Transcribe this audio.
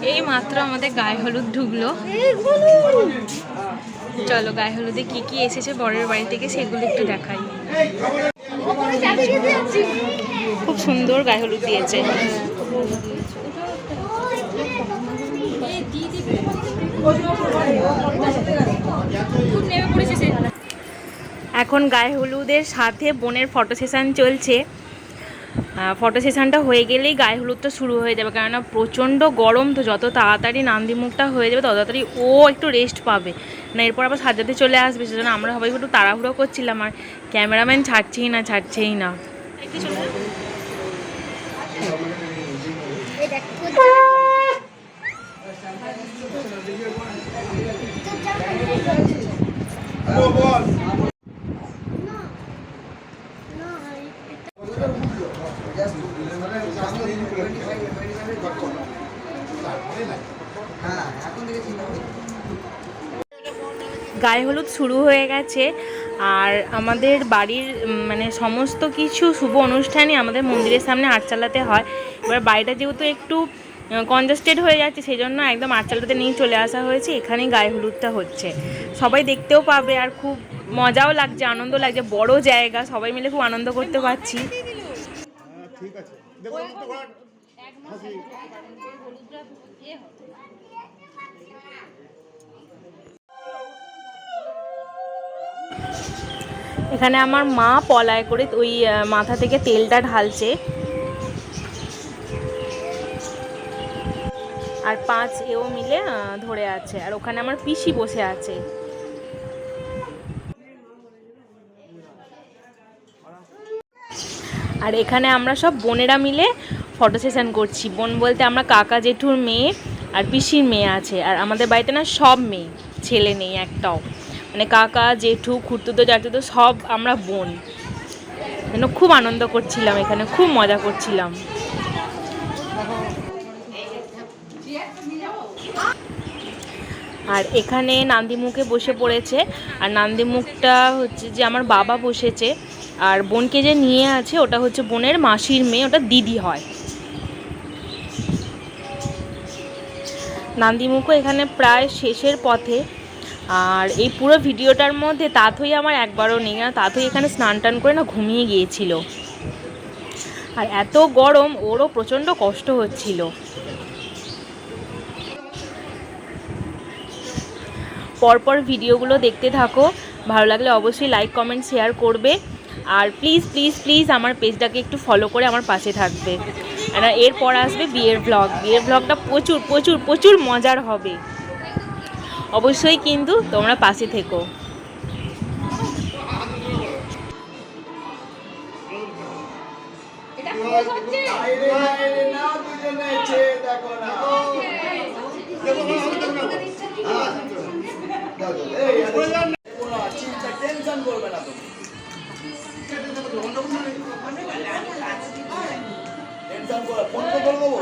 এই মাত্র আমাদের গায়ে হলুদ ঢুকলো। চলো গায়ে হলুদে কি কি এসেছে বরের বাড়ি থেকে সেগুলো একটু দেখাই। খুব সুন্দর গায়ে হলুদ দিয়েছে। এখন গায়ে হলুদের সাথে বোনের ফটো সেশন চলছে। ফটো সেশনটা হয়ে গেলেই গায়ে হলুদটা শুরু হয়ে যাবে, কেননা প্রচণ্ড গরম, তো যত তাড়াতাড়ি নান্দিমুখটা হয়ে যাবে তত তাড়াতাড়ি ও একটু রেস্ট পাবে না, এরপর আবার সাজাতে চলে আসবে। সেজন্য আমরা সবাই একটু তাড়াহুড়ো করছিলাম, আর ক্যামেরাম্যান ছাড়ছেই না। গায়ে হলুদ শুরু হয়ে গেছে, আর আমাদের বাড়ির মানে সমস্ত কিছু শুভ অনুষ্ঠানই আমাদের মন্দিরের সামনে আটচালাতে হয়। এবার বাড়িটা যেহেতু একটু কনজাস্টেড হয়ে যাচ্ছে, সেই জন্য একদম আটচালাতে নিয়ে চলে আসা হয়েছে। এখানেই গায়ে হলুদটা হচ্ছে, সবাই দেখতেও পাবে, আর খুব মজাও লাগছে, আনন্দ লাগছে। বড় জায়গা, সবাই মিলে খুব আনন্দ করতে পারছি। এখানে আমার মা পলায় করে ওই মাথা থেকে তেলটা ঢালছে, আর 5 এও মিলে ধরে আছে, আর ওখানে আমার পিসি বসে আছে। আর এখানে আমরা সব বোনেরা মিলে ফটো সেশন করছি। বোন বলতে আমরা কাকা জেঠুর মেয়ে আর পিসির মেয়ে আছে, আর আমাদের বাড়িতে না সব মেয়ে, ছেলে নেই একটাও, মানে কাকা জেঠু খুড়তুতো জাতুতো সব আমরা বোন। যেন খুব আনন্দ করছিলাম, এখানে খুব মজা করছিলাম। আর এখানে নান্দিমুখে বসে পড়েছে, আর নান্দিমুখটা হচ্ছে যে আমার বাবা বসেছে, আর বোনকে যে নিয়ে আছে ওটা হচ্ছে বোনের মাসির মেয়ে, ওটা দিদি হয়। নান্দিমুখও এখানে প্রায় শেষের পথে। আর এই পুরো ভিডিওটার মধ্যে তাথই আমার একবারও নেই, আর তাথই এখানে স্নান টান করে না ঘুমিয়ে গিয়েছিল। আর এত গরম, ওরও প্রচণ্ড কষ্ট হচ্ছিল। পরপর ভিডিওগুলো দেখতে থাকো, ভালো লাগলে অবশ্যই লাইক কমেন্ট শেয়ার করবে, আর প্লিজ প্লিজ প্লিজ আমার পেজটাকে একটু ফলো করে আমার পাশে থাকবে। আর এরপর আসবে বিয়ের ব্লগটা প্রচুর প্রচুর প্রচুর মজার হবে, অবশ্যই কিন্তু তোমরা পাশে থেকো। টেনশন করবে না, টেনশন করে ফোন তো করে দেবো।